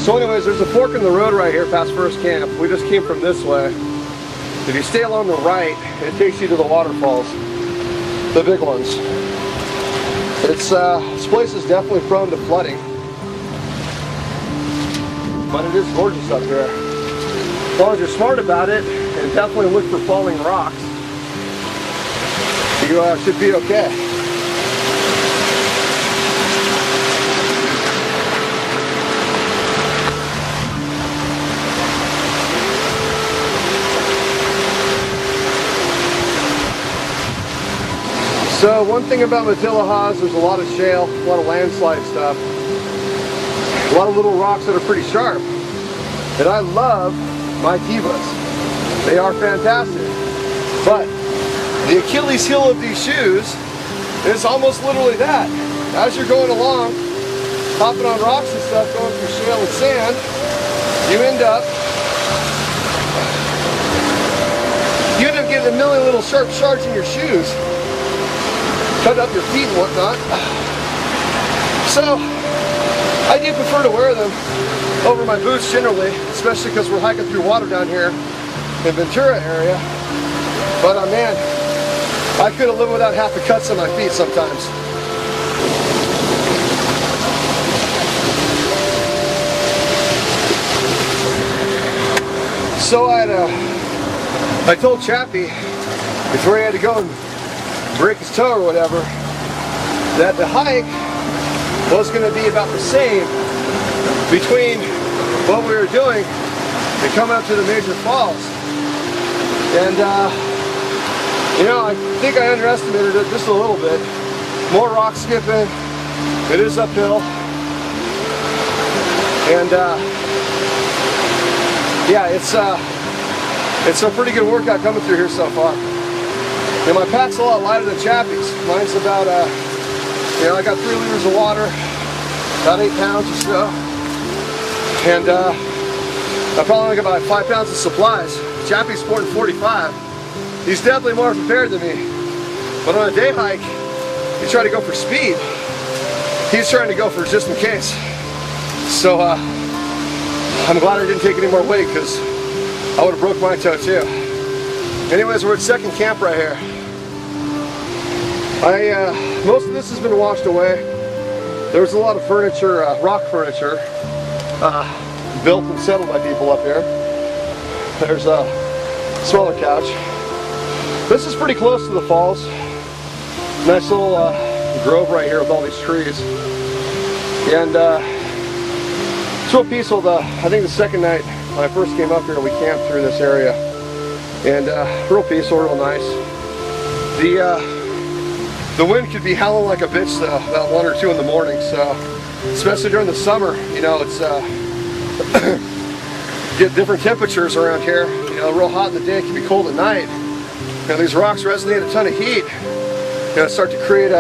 So anyways, there's a fork in the road right here past First Camp. We just came from this way. If you stay along the right, it takes you to the waterfalls, the big ones. This place is definitely prone to flooding, but it is gorgeous up here. As long as you're smart about it and definitely look for falling rocks, you should be okay. So one thing about Matilaha is there's a lot of shale, a lot of landslide stuff, a lot of little rocks that are pretty sharp. And I love my Kivas. They are fantastic. But the Achilles heel of these shoes is almost literally that. As you're going along, hopping on rocks and stuff, going through shale and sand, you end up getting a million little sharp shards in your shoes, cut up your feet and whatnot. So I do prefer to wear them over my boots generally, especially because we're hiking through water down here in Ventura area. But man, I could have lived without half the cuts on my feet sometimes. So I told Chappy before he had to go and break his toe or whatever that the hike was going to be about the same between what we were doing and coming up to the major falls. And you know, I think I underestimated it just a little bit. More rock skipping. It is uphill. And yeah, it's a pretty good workout coming through here so far. And my pack's a lot lighter than Chappy's. Mine's about, you know, I got 3 liters of water, about 8 pounds or so. And I probably only got about 5 pounds of supplies. Chappy's sporting 45. He's definitely more prepared than me. But on a day hike, you try to go for speed. He's trying to go for just in case. So I'm glad I didn't take any more weight because I would have broke my toe too. Anyways, we're at second camp right here. Most of this has been washed away. There's a lot of furniture, rock furniture, built and settled by people up here. There's a smaller couch. This is pretty close to the falls. Nice little grove right here with all these trees. And it's real peaceful. I think the second night when I first came up here, we camped through this area. And real peaceful, real nice. The wind could be howling like a bitch though, about 1 or 2 in the morning. So, especially during the summer, you know, it's get different temperatures around here. You know, real hot in the day, it can be cold at night. You know, these rocks resonate a ton of heat. You know, start to create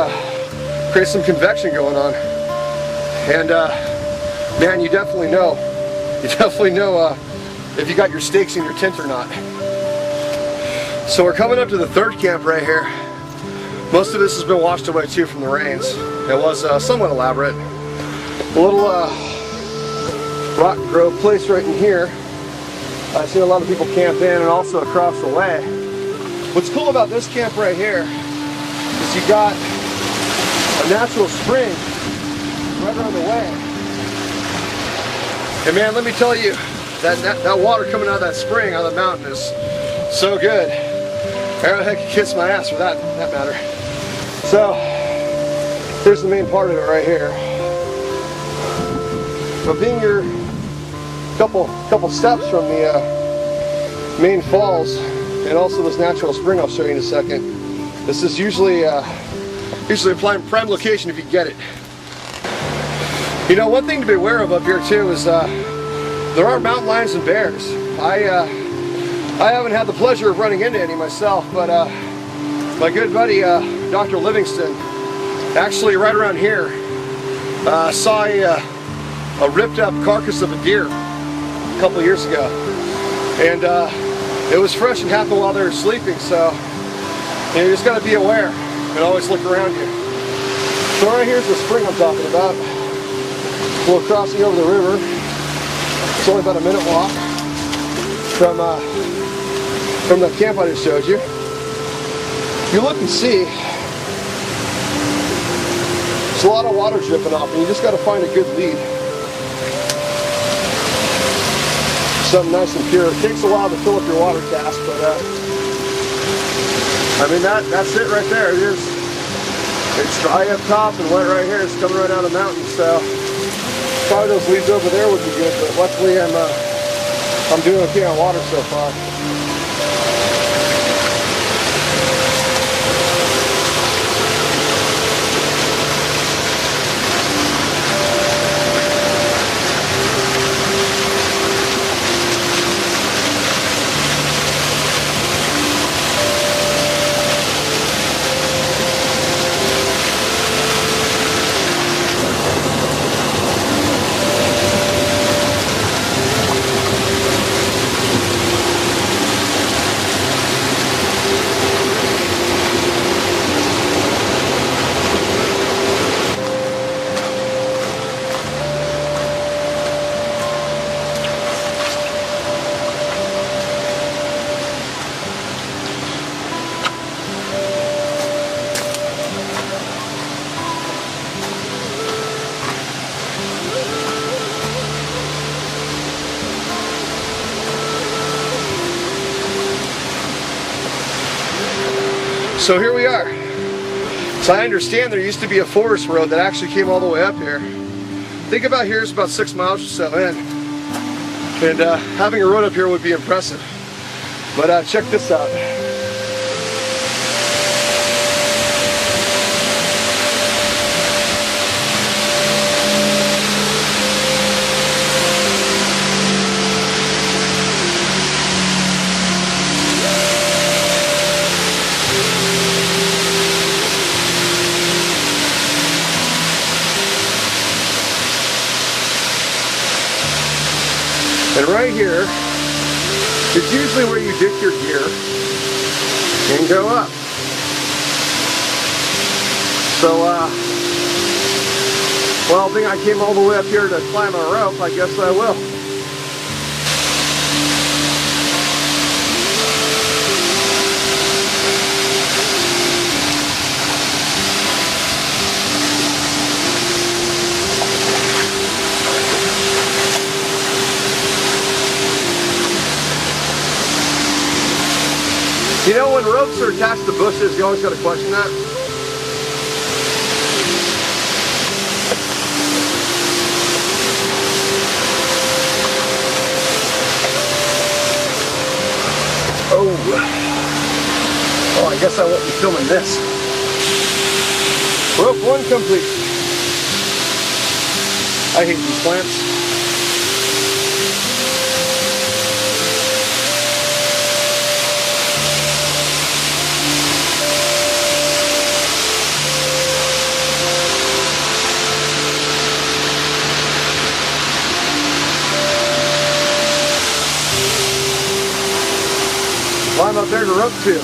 some convection going on. And man, you definitely know if you got your stakes in your tent or not. So we're coming up to the third camp right here. Most of this has been washed away too from the rains. It was somewhat elaborate. A little rock grove place right in here. I've seen a lot of people camp in, and also across the way. What's cool about this camp right here is you got a natural spring right around the way. And man, let me tell you, that water coming out of that spring out of the mountain is so good. Arrowhead could kiss my ass for that matter. So, here's the main part of it right here. So being your couple steps from the main falls, and also this natural spring I'll show you in a second. This is usually a prime location if you get it. You know, one thing to be aware of up here too is there are mountain lions and bears. I haven't had the pleasure of running into any myself, but my good buddy Dr. Livingston, actually right around here, saw a ripped up carcass of a deer a couple of years ago, and it was fresh and happened while they were sleeping. So you just got to be aware and always look around you. So right here's the spring I'm talking about. We're crossing over the river. It's only about a minute walk from the camp I just showed you. You look and see, there's a lot of water dripping off, and you just got to find a good lead. Something nice and pure. It takes a while to fill up your water cask, but I mean that's it right there. It is. It's dry up top and wet right here. It's coming right out of the mountain, so probably those leads over there would be good. But luckily, I'm doing okay on water so far. So here we are. So I understand there used to be a forest road that actually came all the way up here. Think about here, it's about 6 miles or so in. And having a road up here would be impressive. But check this out. And right here is usually where you dip your gear and go up. So, well, being I came all the way up here to climb a rope, I guess I will. You know, when ropes are attached to bushes, you always got to question that. Oh, I guess I won't be filming this. Rope 1 complete. I hate these plants. Climb up there to rope 2.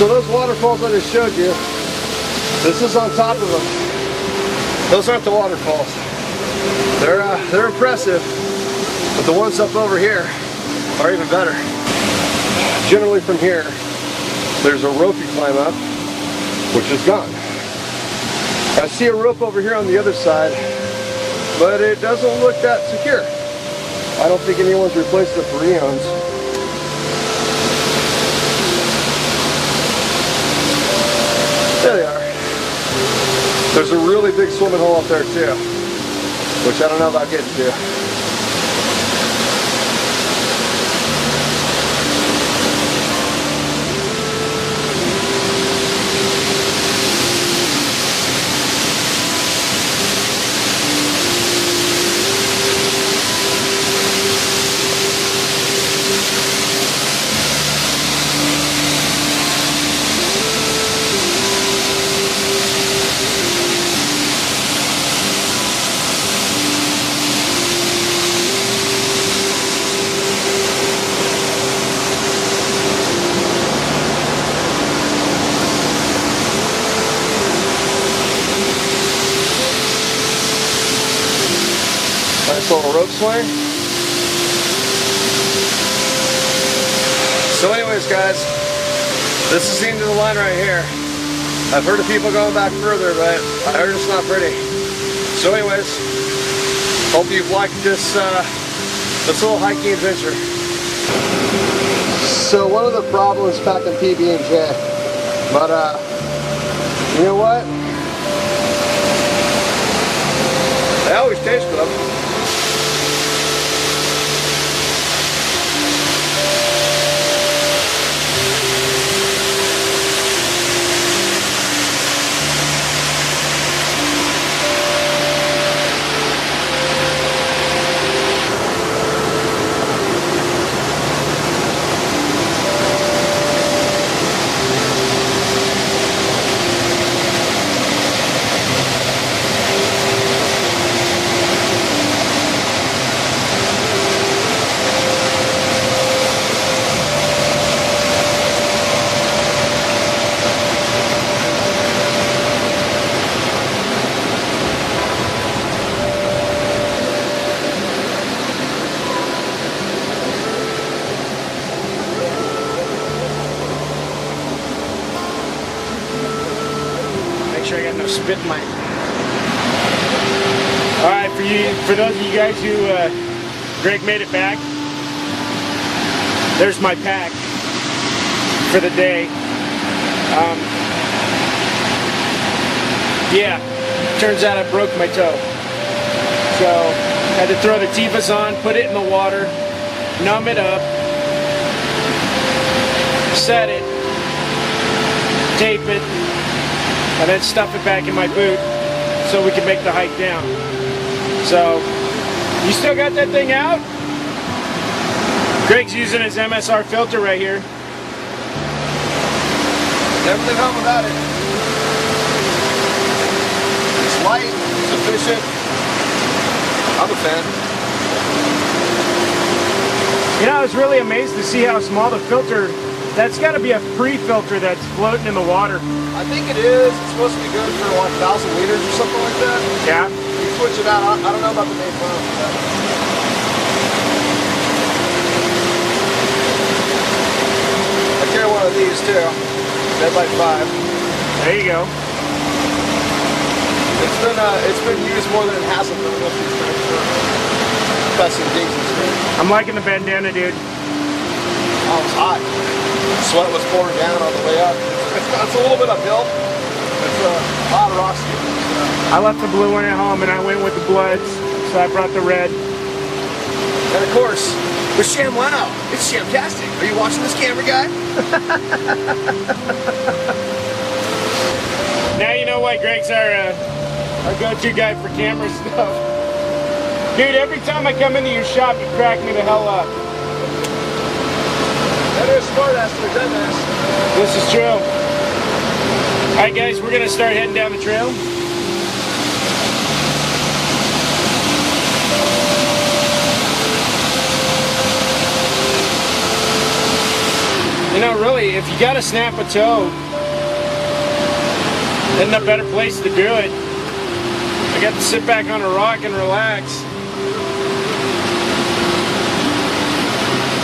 So those waterfalls I just showed you, this is on top of them. Those aren't the waterfalls. They're impressive, but the ones up over here are even better. Generally from here, there's a rope you climb up, which is gone. I see a rope over here on the other side, but it doesn't look that secure. I don't think anyone's replaced it for eons. There they are. There's a really big swimming hole up there too, which I don't know about getting to. Little rope swinger. So anyways, guys, this is the end of the line right here. I've heard of people going back further, but I heard it's not pretty. So anyways, hope you've liked this this little hiking adventure. So one of the problems packing PB&J, but you know what? They always taste good. Sure I got no spit in my. All right, for those of you guys who Greg made it back. There's my pack for the day. Yeah, turns out I broke my toe, so had to throw the Tifas on, put it in the water, numb it up, set it, tape it, and then stuff it back in my boot so we can make the hike down. So, you still got that thing out? Greg's using his MSR filter right here. Never been home without it. It's light, it's efficient. I'm a fan. You know, I was really amazed to see how small the filter. That's got to be a free filter that's floating in the water. I think it is. It's supposed to be good for like 1,000 liters or something like that. Yeah. You switch it out. I don't know about the main pump. I carry one of these too. Deadlight 5. There you go. It's been used more than it hasn't been for pressing things and stuff. I'm liking the bandana, dude. Oh, it's hot. Sweat was pouring down on the way up. It's a little bit uphill. It's a lot of rocks. I left the blue one at home and I went with the bloods, so I brought the red. And of course, with Sham Wow, it's Shamtastic. Are you watching this camera guy? Now you know why Greg's our go-to guy for camera stuff. Dude, every time I come into your shop, you crack me the hell up. That is smart ass to the ass. This is true. Alright guys, we're gonna start heading down the trail. You know, really, if you gotta snap a toe, isn't a better place to do it? I got to sit back on a rock and relax.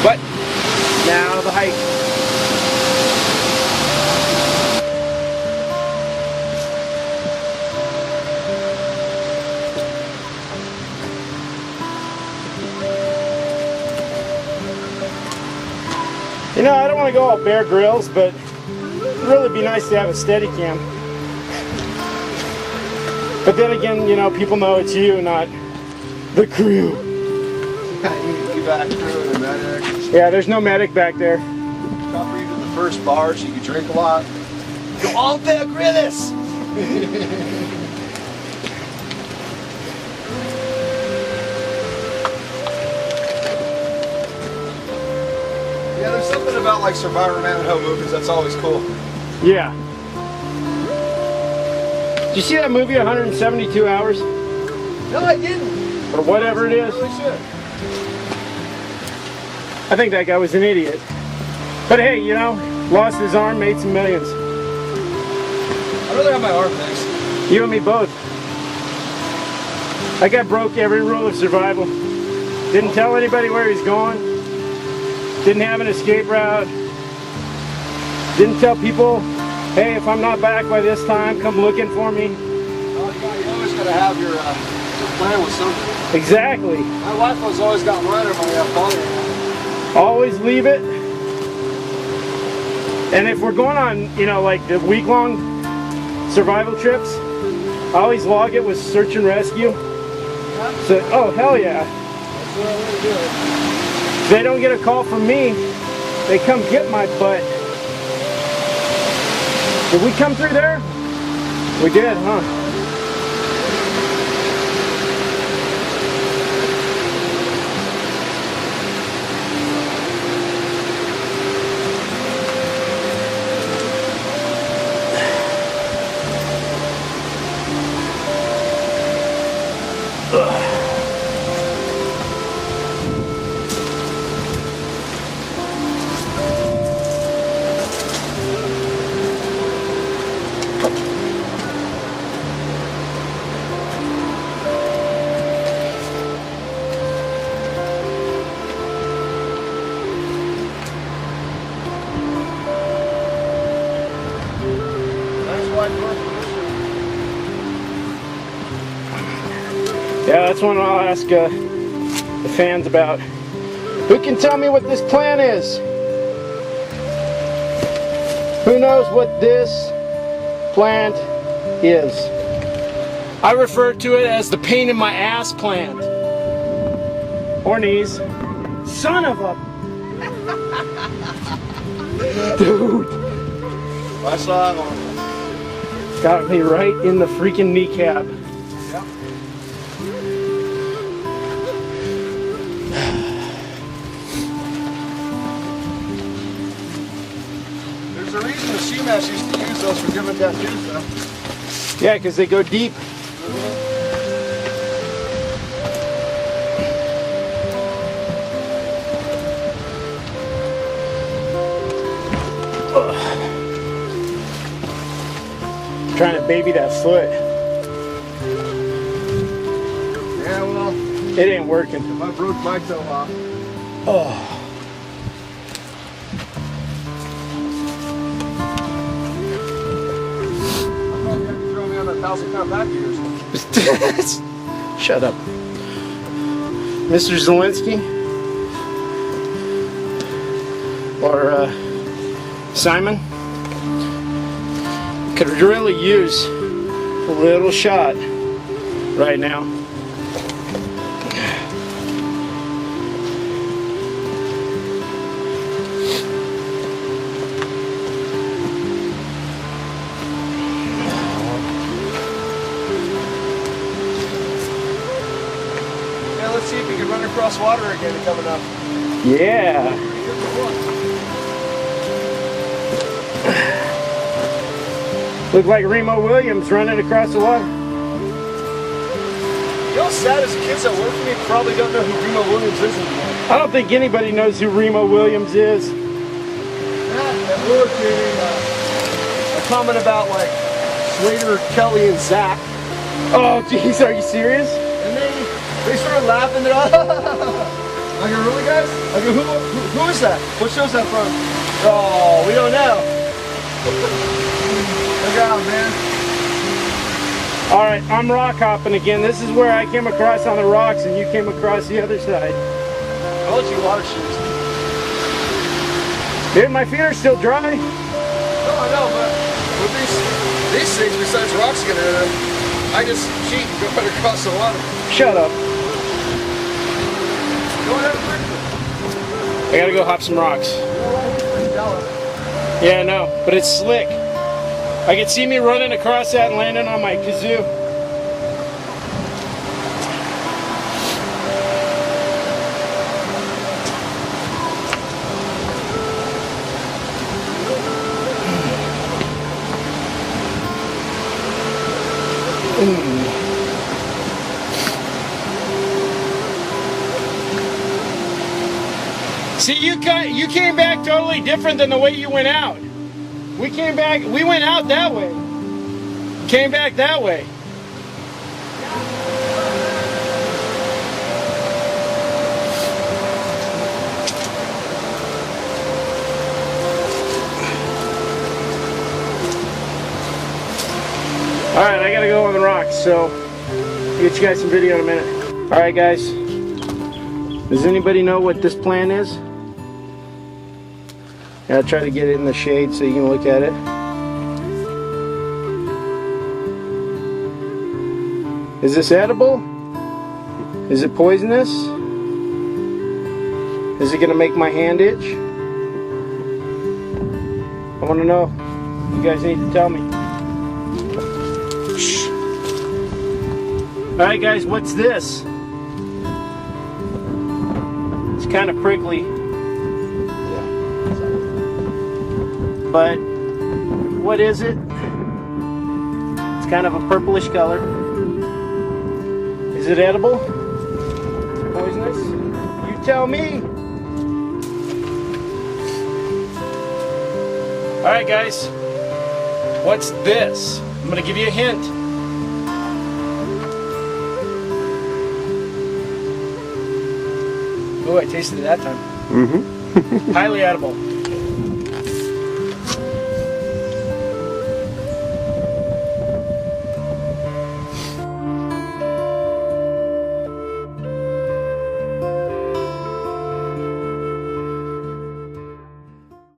But now the hike. You know, I don't want to go all Bear Grylls, but it'd really be nice to have a steady cam. But then again, you know, people know it's you, not the crew. Yeah, there's no medic back there. Cover you to the first bar so you can drink a lot. Go all Bear Grylls! Yeah, there's something about like Survivor Manhunt movies that's always cool. Yeah. Did you see that movie 172 Hours? No, I didn't. Or whatever it is. I really should. I think that guy was an idiot. But hey, you know, lost his arm, made some millions. I'd rather have my arm fixed. You and me both. That guy broke every rule of survival. Didn't tell anybody where he's going. Didn't have an escape route. Didn't tell people, hey, if I'm not back by this time, come looking for me. You always got to have your plan with something. Exactly. My wife has always got mine on my phone. Always leave it. And if we're going on, you know, like the week-long survival trips, I always log it with search and rescue. So, oh, hell yeah. That's what I want to do. If they don't get a call from me, they come get my butt. Did we come through there? We did, huh? Yeah, that's one I'll ask the fans about. Who can tell me what this plan is? Who knows what this plant is? I refer to it as the pain in my ass plant. Or knees. Son of a... Dude. I saw that one. Got me right in the freaking kneecap. Yep. There's a reason the CMAS used to use those for giving tattoos, though. Yeah, because they go deep. Trying to baby that foot. Yeah, well, it ain't working. If I broke my toe off. Oh. I thought you had to throw me on that 1,000-pound back of yours. Shut up. Mr. Zelensky? Or Simon? Could really use a little shot right now. Yeah, let's see if we can run across water again coming up. Yeah. Look like Remo Williams running across the water. You know what's sad is the kids that work for me probably don't know who Remo Williams is anymore. I don't think anybody knows who Remo Williams is. And we were creating a comment about like Slater, Kelly, and Zach. Oh geez, are you serious? And they started laughing. I go, really guys? I go, who is that? What show's that from? Oh, we don't know. Look out, man. Alright, I'm rock hopping again. This is where I came across on the rocks and you came across the other side. I told you water shoes. Dude, my feet are still dry. No, I know, but with these things, besides rocks getting in them, I just cheat and go right across the water. Shut up. Go ahead and drink it. I gotta go hop some rocks. Yeah, I know, but it's slick. I can see me running across that and landing on my kazoo. See, you came back totally different than the way you went out. We came back, we went out that way. Came back that way. Alright, I gotta go on the rocks, so I'll get you guys some video in a minute. Alright guys, does anybody know what this plant is? I'll try to get it in the shade so you can look at it. Is this edible? Is it poisonous? Is it gonna make my hand itch? I wanna know. You guys need to tell me. Alright guys, what's this? It's kind of prickly. But what is it? It's kind of a purplish color. Is it edible? Poisonous? You tell me. Alright guys, what's this? I'm gonna give you a hint. Oh, I tasted it that time. Mm-hmm. Highly edible.